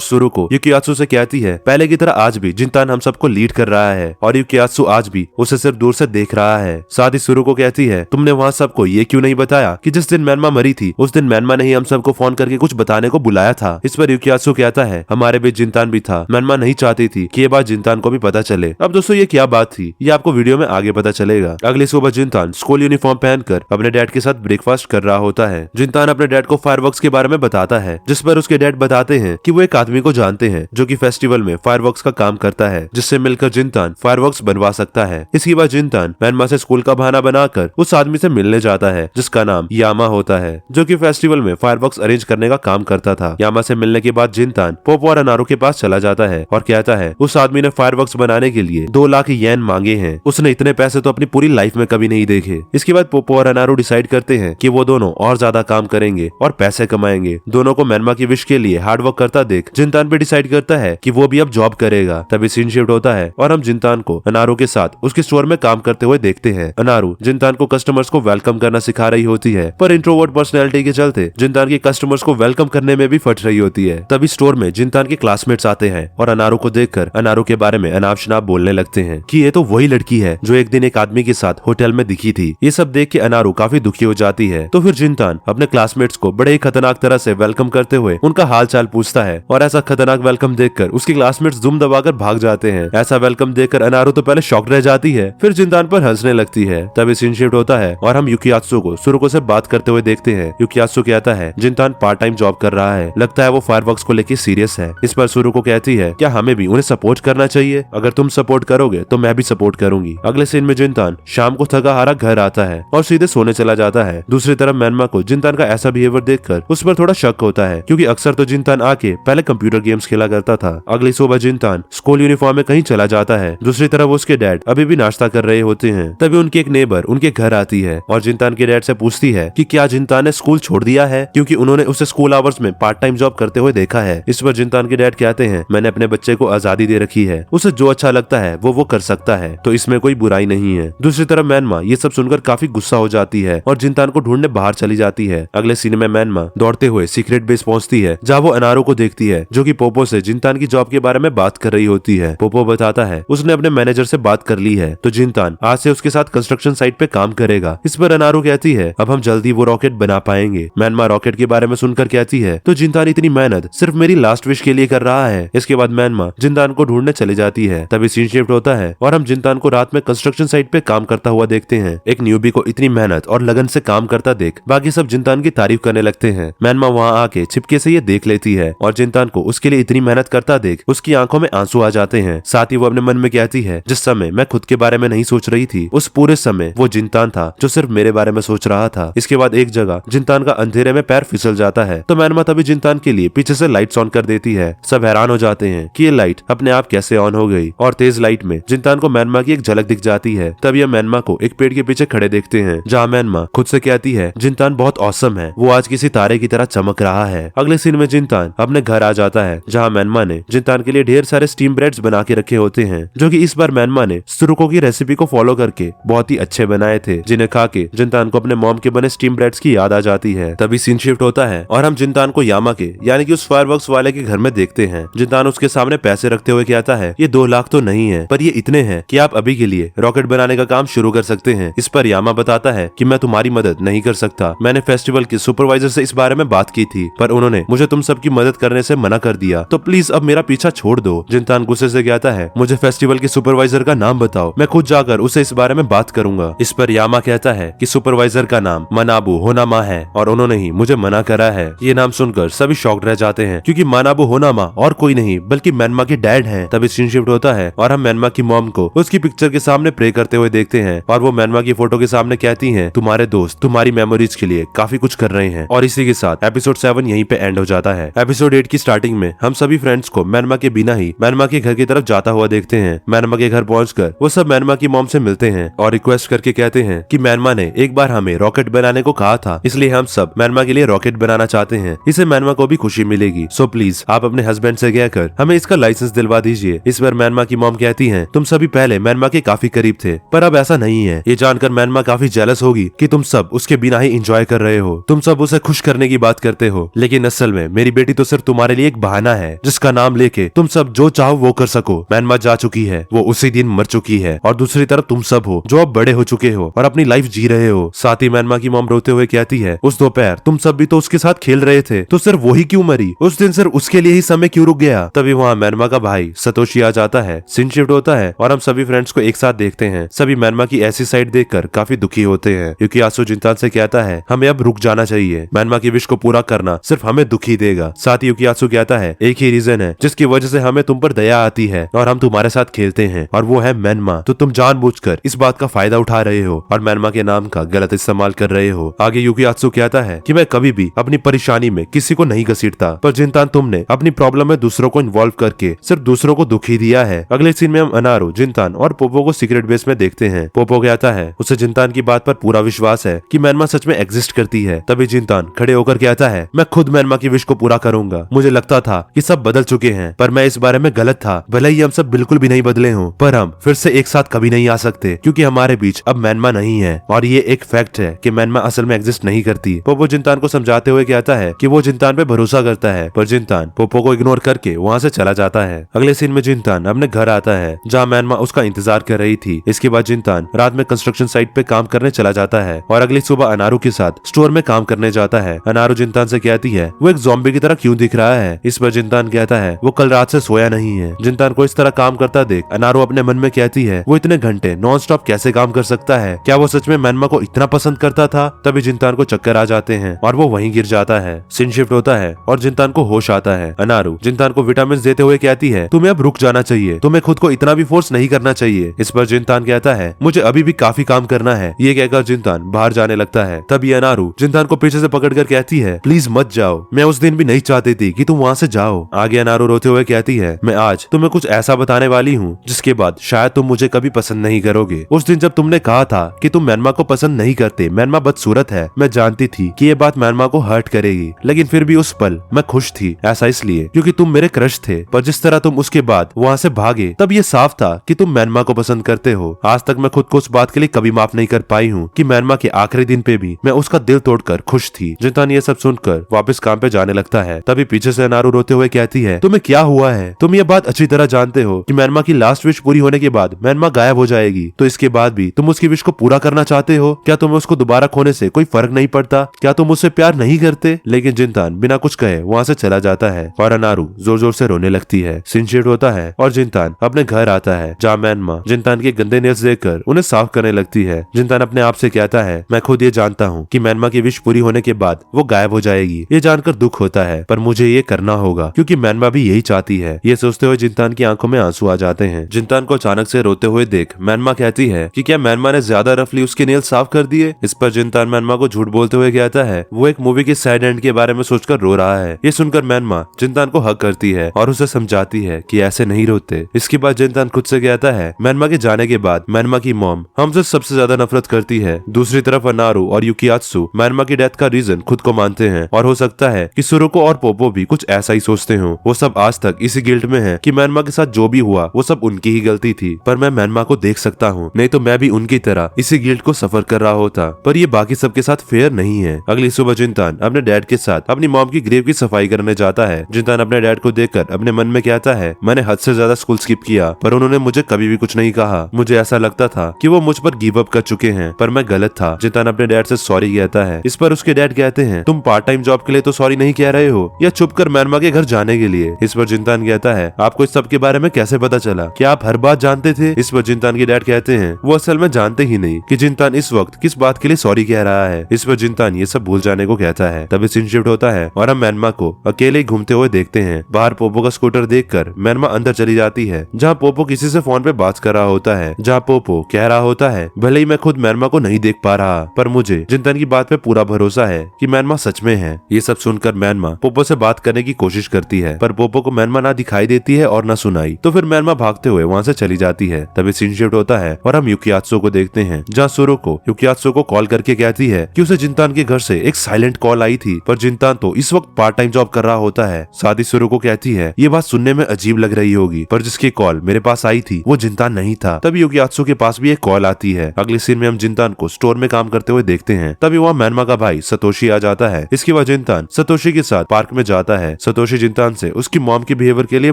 सुरुको युकियात्सु से कहती है पहले की तरह आज भी जिनतान हम सबको लीड कर रहा है और युकियात्सु आज भी उसे सिर्फ दूर से देख रहा है। साथ ही सुरुको कहती है तुमने वहाँ सबको ये क्यों नहीं बताया कि जिस दिन मैनमा मरी थी उस दिन मैनमा ने ही हम सबको फोन करके कुछ बताने को बुलाया था। इस पर युकियात्सु कहता है हमारे बीच जिनतान भी था, मैनमा नहीं चाहती थी कि ये बात जिनतान को भी पता चले। अब दोस्तों ये क्या बात थी ये आपको वीडियो में आगे पता चलेगा। अगली सुबह जिनतान स्कूल यूनिफॉर्म पहनकर अपने डैड के साथ ब्रेकफास्ट कर रहा होता है। जिनतान अपने डैड को फायरवर्क्स के बारे में बताता है, जिस पर उसके डैड बताते हैं कि वो एक आदमी को जानते हैं जो कि फेस्टिवल में फायरवर्क्स का काम करता है, जिससे मिलकर जिनतान फायरवर्क्स बनवा सकता है। इसके बाद जिनतान मैनमा से स्कूल का बहाना बनाकर उस आदमी से मिलने जाता है जिसका नाम यामा होता है, जो कि फेस्टिवल में फायरवर्क्स अरेंज करने का काम करता था। यामा से मिलने के बाद जिनतान पोपो और अनारू के पास चला जाता है और कहता है उस आदमी ने फायरवर्क्स बनाने के लिए 2 लाख येन मांगे हैं, उसने इतने पैसे तो अपनी पूरी लाइफ में कभी नहीं देखे। इसके बाद पोपो और अनारू डिसाइड करते हैं कि वो दोनों और ज्यादा काम करेंगे और पैसे कमाएंगे। दोनों को मैनमा की विश के लिए हार्डवर्क करता देख जिनतान भी डिसाइड करता है कि वो भी अब जॉब करेगा। तभी सीन शिफ्ट होता है और हम जिनतान को अनारू के साथ उसके स्टोर में काम करते हुए देखते हैं। अनारू जिनतान को कस्टमर्स को वेलकम करना सिखा रही होती है, पर इंट्रोवर्ट पर्सनैलिटी के चलते जिनतान की कस्टमर्स को वेलकम करने में भी फट रही होती है। तभी स्टोर में जिनतान के क्लासमेट्स आते हैं और अनारू को देखकर अनारू के बारे में अनाप शनाप बोलने लगते हैं कि ये तो वही लड़की है जो एक दिन एक आदमी के साथ होटल में दिखी थी। ये सब देख के अनारू काफी दुखी हो जाती है। तो फिर जिनतान अपने क्लासमेट्स को बड़े ही खतरनाक तरह से वेलकम करते हुए उनका हाल चाल पूछता है और ऐसा खतरनाक वेलकम देखकर उसके क्लासमेट्स दुम दबाकर भाग जाते हैं। ऐसा वेलकम देखकर अनारू तो पहले शॉक्ड रह जाती है, फिर जिनतान पर हंसने लगती है। तभी सीन शिफ्ट होता है और हम युकियात्सु को सुरुको से बात करते हुए देखते हैं। युकियात्सु कहता है जिनतान पार्ट टाइम जॉब कर रहा है, लगता है वो फायरवर्क्स को लेकर सीरियस है। इस पर सुरुको कहती है क्या हमें भी उन्हें सपोर्ट करना चाहिए, अगर तुम सपोर्ट करोगे तो मैं भी सपोर्ट करूंगी। अगले सीन में जिनतान शाम को थका हारा घर आता है और सीधे सोने चला जाता है। दूसरी तरफ मैनमा को जिनतान का ऐसा बिहेवियर देखकर उस पर थोड़ा शक होता है क्योंकि अक्सर तो जिनतान आके पहले कंप्यूटर गेम्स खेला करता था। अगली सुबह जिनतान स्कूल यूनिफॉर्म में कहीं चला जाता है। दूसरी तरफ उसके डैड अभी भी नाश्ता कर रहे होते हैं। तभी उनकी एक नेबर उनके घर आती है और जिनतान के डैड से पूछती है कि क्या जिनतान ने स्कूल छोड़ दिया है, क्योंकि उन्होंने उसे स्कूल आवर्स में पार्ट टाइम जॉब करते हुए देखा है। इस पर जिनतान के डैड कहते हैं मैंने अपने बच्चे को आजादी दे रखी है, उसे जो अच्छा लगता है वो कर सकता है, तो इसमें कोई बुराई नहीं है। दूसरी तरफ मैनमा ये सब सुनकर काफी गुस्सा हो जाती है और जिनतान को ढूंढने बाहर चली जाती है। अगले सीन में मैनमा दौड़ते हुए सीक्रेट बेस पहुंचती है जहाँ वो अनारू को देखती है जो कि पोपो से जिनतान की जॉब के बारे में बात कर रही होती है। पोपो बताता है उसने अपने मैनेजर से बात कर ली है, तो जिनतान आज से उसके साथ कंस्ट्रक्शन साइट पे काम करेगा। इस पर अनारू कहती है अब हम जल्दी वो रॉकेट बना पाएंगे। मैनमा रॉकेट के बारे में सुनकर कहती है तो जिनतान इतनी मेहनत सिर्फ मेरी लास्ट विश के लिए कर रहा है। इसके बाद मैनमा जिनतान को ढूंढने चली जाती है। तभी सीन शिफ्ट होता है और हम जिनतान को रात में कंस्ट्रक्शन साइट पे काम करता हुआ देखते हैं। एक न्यूबी को इतनी मेहनत और लगन से काम करता देख बाकी सब जिनतान की तारीफ करने लगते हैं। मैनमा वहाँ आके छिपके से ये देख लेती है और जिनतान को उसके लिए इतनी मेहनत करता देख उसकी आंखों में आंसू आ जाते हैं। साथ ही वो अपने मन में कहती है जिस समय मैं खुद के बारे में नहीं सोच रही थी उस पूरे समय वो जिनतान था जो सिर्फ मेरे बारे में सोच रहा था। इसके बाद एक जगह जिनतान का अंधेरे में पैर फिसल जाता है, तो मैनमा तभी जिनतान के लिए पीछे से लाइट्स ऑन कर देती है। सब हैरान हो जाते हैं कि ये लाइट अपने आप कैसे ऑन हो गई और तेज लाइट में जिनतान को मैनमा की एक झलक दिख जाती है। तभी हम मैनमा को एक पेड़ के पीछे खड़े देखते हैं, जहाँ मैनमा खुद से कहती है जिनतान बहुत औसम है, वो आज किसी तारे की तरह चमक रहा है। अगले सीन में जिनतान अपने घर आ जाता है, जहाँ मैनमा ने जिनतान के लिए ढेर सारे स्टीम ब्रेड्स बना के रखे होते हैं, जो कि इस बार मैनमा ने सुरुको की रेसिपी को फॉलो करके बहुत ही अच्छे बनाए थे, जिन्हें खा के जिनतान को अपने मॉम के बने स्टीम ब्रेड्स की याद आ जाती है। तभी सीन शिफ्ट होता है और हम जिनतान को यामा के यानी कि उस फायरवर्क्स वाले के घर में देखते हैं। जिनतान उसके सामने पैसे रखते हुए कहता है ये 2 लाख तो नहीं है, पर ये इतने हैं कि आप अभी के लिए रॉकेट बनाने का काम शुरू कर सकते हैं। इस पर यामा बताता है कि मैं तुम्हारी मदद नहीं कर सकता, मैंने फेस्टिवल के सुपरवाइजर से इस बारे में बात की थी, पर उन्होंने मुझे तुम सबकी मदद करने से मना कर दिया, तो प्लीज अब मेरा पीछा छोड़ दो। जिनतान गुस्से से कहता है मुझे फेस्टिवल के सुपरवाइजर का नाम बताओ, मैं खुद जाकर उसे इस बारे में बात करूंगा। इस पर यामा कहता है कि सुपरवाइजर का नाम मनाबू होनामा है और उन्होंने ही मुझे मना करा है। ये नाम सुनकर सभी शॉक्ड रह जाते हैं, क्योंकि मनाबू होनामा और कोई नहीं बल्कि मैनमा के डैड हैं। तभी सीन शिफ्ट होता है और हम मैनमा की मॉम को उसकी पिक्चर के सामने प्रे करते हुए देखते हैं, और वो मैनमा की फोटो के सामने कहती हैं तुम्हारे दोस्त तुम्हारी मेमोरीज के लिए काफी कुछ कर रहे हैं। और इसी के साथ एपिसोड 7 यहीं पे एंड हो जाता है। एपिसोड 8 की स्टार्टिंग में हम सभी फ्रेंड्स को मैनमा के बिना ही मैनमा के घर की तरफ जाता हुआ देखते हैं। मैनमा के घर पहुंचकर वो सब मैनमा की मॉम से मिलते हैं और रिक्वेस्ट करके कहते हैं कि मैनमा ने एक बार हमें रॉकेट बनाने को कहा था, इसलिए हम सब मैनमा के लिए रॉकेट बनाना चाहते हैं, इससे मैनमा को भी खुशी मिलेगी, सो प्लीज आप अपने हस्बैंड से कहकर हमें इसका लाइसेंस दिलवा दीजिए। इस पर मैनमा की मॉम कहती है तुम सभी पहले मैनमा के काफी करीब थे, पर अब ऐसा नहीं है। ये जानकर मैनमा काफी जेलस होगी कि तुम सब उसके बिना ही एंजॉय कर रहे हो, तुम सब उसे खुश करने की बात करते हो, लेकिन असल में मेरी बेटी तो सिर्फ तुम्हारे लिए एक बहाना है जिसका नाम लेके तुम सब जो चाहो वो कर सको। मैनमा जा चुकी है, वो उसी दिन मर चुकी है, और दूसरी तरफ तुम सब हो जो अब बड़े हो चुके हो और अपनी लाइफ जी रहे हो। साथ ही मैनमा की मॉम रोते हुए कहती है उस दोपहर तुम सब भी तो उसके साथ खेल रहे थे, तो सिर्फ वही क्यों मरी, उस दिन सिर्फ उसके लिए ही समय क्यों रुक गया। तभी वहाँ मैनमा का भाई सतोशी आ जाता है। सीन शिफ्ट होता है और हम सभी फ्रेंड्स को एक साथ देखते हैं। सभी मैनमा की ऐसी साइड देखकर काफी दुखी होते हैं, क्योंकि आसू जिनतान से कहता है हमें अब रुक जाना चाहिए, मैनमा की विश को पूरा करना सिर्फ हमें दुखी देगा। साथ ही युकियासु कहता है एक ही रीजन है जिसकी वजह से हमें तुम पर दया आती है और हम तुम्हारे साथ खेलते हैं, और वो है मैनमा, तो तुम जानबूझकर इस बात का फायदा उठा रहे हो और मैनमा के नाम का गलत इस्तेमाल कर रहे हो। आगे युकियासु कहता है कि मैं कभी भी अपनी परेशानी में किसी को नहीं घसीटता, पर जिनतान तुमने अपनी प्रॉब्लम में दूसरों को इन्वॉल्व करके सिर्फ दूसरों को दुखी दिया है। अगले सीन में हम अनारू, जिनतान और पोपो को सीक्रेट बेस में देखते हैं। पोपो कहता है उसे जिनतान की बात पर पूरा विश्वास है कि मैनमा सच में एग्जिस्ट करती है। तभी जिनतान खड़े होकर कहता है मैं खुद मैनमा की विश को पूरा करूंगा, मुझे लगता था कि सब बदल चुके हैं, पर मैं इस बारे में गलत था, भले ही हम सब बिल्कुल भी नहीं बदले हों, पर हम फिर से एक साथ कभी नहीं आ सकते, क्योंकि हमारे बीच अब मैनमा नहीं है, और ये एक फैक्ट है कि मैनमा असल में एग्जिस्ट नहीं करती। पोपो जिनतान को समझाते हुए कहता है कि वो जिनतान पे भरोसा करता है, पर जिनतान पोपो को इग्नोर करके वहाँ से चला जाता है। अगले सीन में जिनतान अपने घर आता है, जहाँ मैनमा उसका इंतजार कर रही थी। इसके बाद जिनतान रात में कंस्ट्रक्शन साइट पे काम करने चला जाता है और अगली सुबह अनारू के साथ स्टोर में काम करने जाता है। अनारू जिनतान से कहती है वो एक ज़ॉम्बी की तरह क्यों दिख रहा है। इस पर जिनतान कहता है वो कल रात से सोया नहीं है। जिनतान को इस तरह काम करता देख अनारू अपने मन में कहती है वो इतने घंटे नॉन स्टॉप कैसे काम कर सकता है, क्या वो सच में मैनमा को इतना पसंद करता था। तभी जिनतान को चक्कर आ जाते हैं और वो वहीं गिर जाता है। सीन शिफ्ट होता है और जिनतान को होश आता है। अनारू जिनतान को विटामिन देते हुए कहती है तुम्हें अब रुक जाना चाहिए, तुम्हें खुद को इतना भी फोर्स नहीं करना चाहिए। इस पर जिनतान कहता है मुझे अभी भी काफी काम करना है। ये कहकर जिनतान बाहर जाने लगता है। तभी अनारू जिनतान को पीछे से पकड़कर कहती है प्लीज मत जाओ, मैं उस दिन भी नहीं चाहती थी कि तुम वहाँ से जाओ। आगे अनारू रोते हुए कहती है मैं आज तुम्हें कुछ ऐसा बताने वाली हूँ जिसके बाद शायद तुम मुझे कभी पसंद नहीं करोगे। उस दिन जब तुमने कहा था कि तुम मैनमा को पसंद नहीं करते, मैनमा बदसूरत है, मैं जानती थी कि ये बात मैनमा को हर्ट करेगी, लेकिन फिर भी उस पल मैं खुश थी। ऐसा इसलिए क्योंकि तुम मेरे क्रश थे, पर जिस तरह तुम उसके बाद वहाँ से भागे तब ये साफ था कि तुम मैनमा को पसंद करते हो। आज तक मैं खुद को उस बात के लिए कभी माफ नहीं कर पाई हूँ कि मैनमा के आखिरी दिन पे भी मैं उसका दिल तोड़कर खुश थी। जिनतान ये सब सुनकर वापस काम पे जाने लगता है। तभी पीछे से अनारू रोते हुए कहती है तुम्हें क्या हुआ है, तुम ये बात अच्छी तरह जानते हो कि मैनमा की लास्ट विश पूरी होने के बाद मैनमा गायब हो जाएगी, तो इसके बाद भी तुम उसकी विश को पूरा करना चाहते हो। क्या तुम्हें उसको दोबारा खोने से कोई फर्क नहीं पड़ता, क्या तुम उससे प्यार नहीं करते। लेकिन जिनतान बिना कुछ कहे वहाँ से चला जाता है और अनारू जोर जोर से रोने लगती है। सीन शिफ्ट होता है और जिनतान अपने घर आता है, जहाँ मैनमा जिनतान के गंदे नेल्स देखकर उन्हें साफ करने लगती है। जिनतान अपने आप से कहता है मैं खुद ये जानता हूँ कि मैनमा की विश पूरी होने के बाद वो गायब हो जाएगी। ये जानकर दुख होता है, पर मुझे ये करना होगा क्योंकि मैनमा भी यही चाहती है। ये सोचते हुए जिनतान की आंखों में आंसू आ जाते हैं। जिनतान को अचानक से रोते हुए देख मैनमा कहती है कि क्या मैनमा ने ज्यादा रफली उसके नेल साफ कर दिए। इस पर जिनतान मैनमा को झूठ बोलते हुए कहता है वो एक मूवी के सैड एंड के बारे में सोचकर रो रहा है। ये सुनकर मैनमा जिनतान को हक करती है और उसे समझाती है कि ऐसे नहीं रोते। इसके बाद जिनतान खुद से कहता है मैनमा के जाने के बाद मैनमा की मॉम हमसे सबसे ज्यादा नफरत करती है। दूसरी तरफ अनारू और युकियात्सु मैनमा की डेथ का रीजन खुद को मानते हैं और हो सकता है कि सुरुको और पोपो भी कुछ ऐसा ही सोचते हो। वो सब आज तक इसी गिल्ट में है कि मैनमा के साथ जो भी हुआ वो सब उनकी ही गलती थी, पर मैं मैनमा को देख सकता हूँ, नहीं तो मैं भी उनकी तरह इसी गिल्ट को सफर कर रहा होता। पर ये बाकी सबके साथ फेयर नहीं है। अगली सुबह जिंतान अपने डैड के साथ अपनी मॉम की ग्रेव की सफाई करने जाता है। जिंतान अपने डैड को देखकर अपने मन में कहता है, मैंने हद से ज्यादा स्कूल स्किप किया पर उन्होंने मुझे कभी भी कुछ नहीं कहा। मुझे ऐसा लगता था कि वो मुझ पर गिव अप कर चुके हैं, पर मैं गलत था। जिंतान अपने डैड से सॉरी कहता है। इस पर उसके डैड कहते हैं, तुम पार्ट टाइम जॉब के लिए तो सॉरी नहीं कह रहे हो या छुप कर मैनमा के घर जाने के लिए। इस पर जिंतान कहता है, आपको इस सब के बारे में कैसे पता चला? क्या आप हर बात जानते थे? इस पर जिंतान के डैड कहते हैं, वो असल में जानते ही नहीं कि जिंतान इस वक्त किस बात के लिए सॉरी कह रहा है। इस पर जिंतान ये सब भूल जाने को कहता है। तभी सीन शिफ्ट होता है और हम मैनमा को अकेले ही घूमते हुए देखते हैं। बाहर पोपो का स्कूटर देखकर मैनमा अंदर चली जाती है, जहाँ पोपो किसी से फोन पे बात कर रहा होता है। जहाँ पोपो कह रहा होता है, भले ही मैं खुद मैनमा को नहीं देख पा रहा, पर मुझे जिंतान की बात पे पूरा भरोसा है कि मैनमा सच में है। ये सब सुनकर मैनमा पोपो से बात करने की कोशिश करती है, पर पोपो को मैनमा ना दिखाई देती है और न सुनाई। तो फिर मैनमा भागते हुए वहाँ से चली जाती है। तभी सीन शिफ्ट होता है और हम युकियात्सु को देखते हैं, जहाँ सुरुको युकियात्सु को कॉल करके कहती है कि उसे जिंतान के घर से एक साइलेंट कॉल आई थी, पर जिंतान तो इस वक्त पार्ट टाइम जॉब कर रहा होता है। साथ ही सुरुको कहती है, ये बात सुनने में अजीब लग रही होगी, पर जिसकी कॉल मेरे पास आई थी वो जिंतान नहीं था। तभी युकियात्सु के पास भी एक कॉल आती है। अगले सीन में हम जिंतान को स्टोर में काम करते हुए देखते हैं। तभी वहाँ मैनमा का भाई सतोशी आ जाता है। इसके बाद जिंतान सतोशी के साथ पार्क में जाता है। सतोशी जिंतान से उसकी मॉम के बिहेवियर के लिए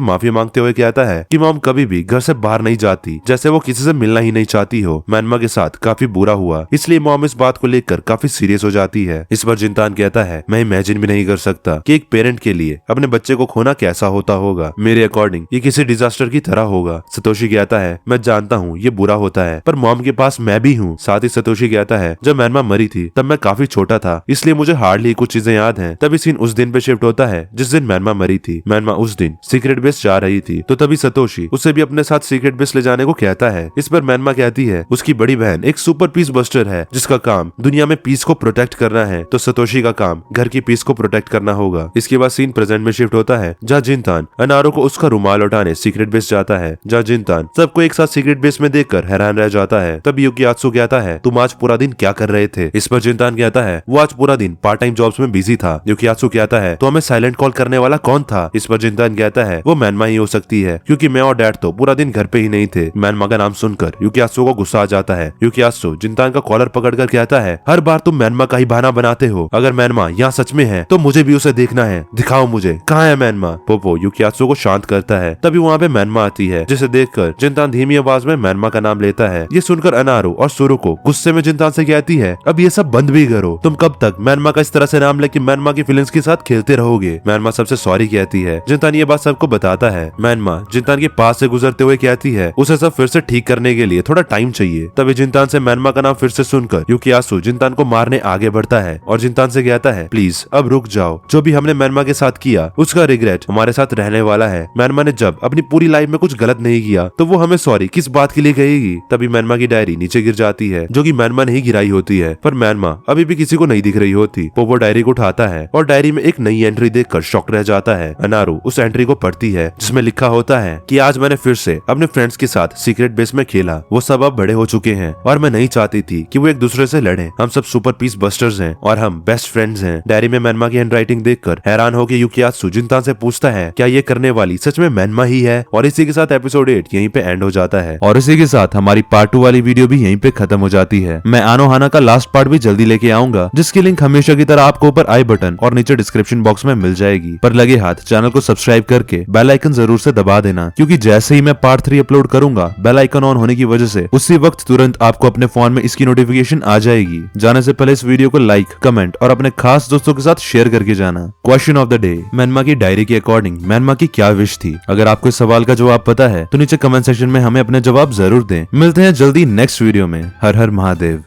माफी मांगते हुए कहता है कि मॉम कभी भी घर से बाहर नहीं जाती, जैसे वो किसी से मिलना ही नहीं चाहती हो। मैनमा के साथ काफी बुरा हुआ, इसलिए मॉम इस बात को लेकर काफी सीरियस हो जाती है। इस पर जिंतान कहता है, मैं इमेजिन भी नहीं कर सकता कि एक पेरेंट के लिए अपने बच्चे को खोना कैसा होता होगा। मेरे अकॉर्डिंग ये किसी डिजास्टर की तरह होगा। सतोशी कहता है, मैं जानता हूँ ये बुरा होता है, पर मॉम के पास मैं भी हूँ। साथ ही सतोशी कहता है, जब मैनमा मरी थी तब मैं काफी छोटा था, इसलिए मुझे हार्डली कुछ चीजें याद हैं। तभी सीन उस दिन पे शिफ्ट होता है जिस दिन मैनमा मरी थी। मैनमा उस दिन सीक्रेट बेस जा रही थी, तो तभी सतोशी उसे भी अपने साथ सीक्रेट बेस ले जाने को कहता है। इस पर मैनमा कहती है उसकी बड़ी बहन एक सुपर पीस बस्टर है जिसका काम दुनिया में पीस को प्रोटेक्ट करना है, तो सतोशी का काम घर की पीस को प्रोटेक्ट करना होगा। इसके बाद सीन प्रेजेंट में शिफ्ट होता है, जहाँ जिंतान अनारू को उसका रुमाल उठाने सीक्रेट बेस जाता है, जहाँ जिंतान सबको एक साथ सीक्रेट बेस में देखकर हैरान रह जाता है। तभी युकियात्सु कहता है, तुम आज पूरा दिन क्या कर रहे थे? इस पर जिंतान कहता है, वो आज पूरा दिन पार्ट टाइम जॉब्स में बिजी था। युकियात्सु कहता है, तो हमें साइलेंट कॉल करने वाला कौन था? इस पर जिंतान कहता है, वो मैनमा ही हो सकती है, क्योंकि मैं और डैड तो पूरा दिन घर पे ही नहीं थे। मैनमा का नाम सुनकर युकियात्सु को गुस्सा आ जाता है। युकियात्सु जिंतान का कॉलर पकड़कर कहता है, हर बार तुम मैनमा का ही बहाना बनाते हो। अगर मैनमा यहाँ सच में है तो मुझे भी उसे देखना है, दिखाओ मुझे कहाँ है मैनमा। पोपो युकियात्सु को शांत करता है। तभी वहाँ पे मैनमा आती है, जिसे देखकर जिंतान धीमी आवाज में मैनमा का नाम लेता है। ये सुनकर अनारू और सुरुको गुस्से में जिंतान से कहती है, अब ये सब बंद भी करो, तुम कब तक मैनमा का इस तरह से नाम लेके मैनमा की फीलिंग्स के साथ खेलते रहोगे? मैनमा सबसे सॉरी कहती है। जिंतान ये बात सबको बताता है। मैनमा जिंतान के पास से गुजरते हुए कहती है, उसे सब फिर से ठीक करने के लिए थोड़ा टाइम चाहिए। तभी जिंतान से मैनमा का नाम फिर से सुनकर युकियात्सु जिंतान को मारने आगे बढ़ता है और जिंतान से कहता है, प्लीज अब रुक जाओ, जो भी हमने मैनमा के साथ किया उसका रिग्रेट हमारे साथ रहने वाला है। मैनमा ने जब अपनी पूरी लाइफ में कुछ गलत नहीं किया तो वो हमें सॉरी किस बात के लिए कहेगी? तभी मैनमा की डायरी नीचे गिर जाती है, जो कि मैनमा ने ही गिराई होती है, पर मैनमा अभी भी किसी को नहीं दिख रही होती। पोपो डायरी को उठाता है और डायरी में एक नई एंट्री देखकर शॉक रह जाता है। अनारू उस एंट्री को पढ़ती है, जिसमें लिखा होता है कि आज मैंने फिर से अपने फ्रेंड्स के साथ सीक्रेट बेस में खेला। वो सब अब बड़े हो चुके हैं और मैं नहीं चाहती थी कि वो एक दूसरे से लड़े। हम सब सुपर पीस बस्टर्स हैं और हम बेस्ट फ्रेंड्स हैं। डायरी में मैनमा की हैंडराइटिंग देखकर हैरान होकर युकियात्सु जिंतान से पूछता है, क्या ये करने वाली सच में मैनमा ही है? और इसी के साथ एपिसोड 8 यहीं पे एंड हो जाता है। और इसी के साथ हमारी पार्ट 2 वाली वीडियो भी यहीं पे खत्म हो जाती है। मैं आनोहाना का लास्ट पार्ट भी जल्दी लेके आऊंगा, जिसकी लिंक हमेशा की तरह आपको ऊपर आई बटन और नीचे डिस्क्रिप्शन बॉक्स में मिल जाएगी। पर लगे हाथ चैनल को सब्सक्राइब करके बेल आइकन जरूर से दबा देना, क्योंकि जैसे ही मैं पार्ट 3 अपलोड करूंगा, बेल आइकन ऑन होने की वजह से उसी वक्त तुरंत आपको अपने फोन में इसकी नोटिफिकेशन आ जाएगी। जाने से पहले इस वीडियो को लाइक, कमेंट और अपने खास दोस्तों के साथ शेयर करके जाना। क्वेश्चन ऑफ द डे, मैनमा की डायरी के अकॉर्डिंग मैनमा की क्या विश थी? अगर आपको इस सवाल का जवाब पता है तो नीचे कमेंट सेक्शन में हमें अपने जवाब जरूर दें। मिलते हैं जल्दी नेक्स्ट वीडियो में। हर हर महादेव।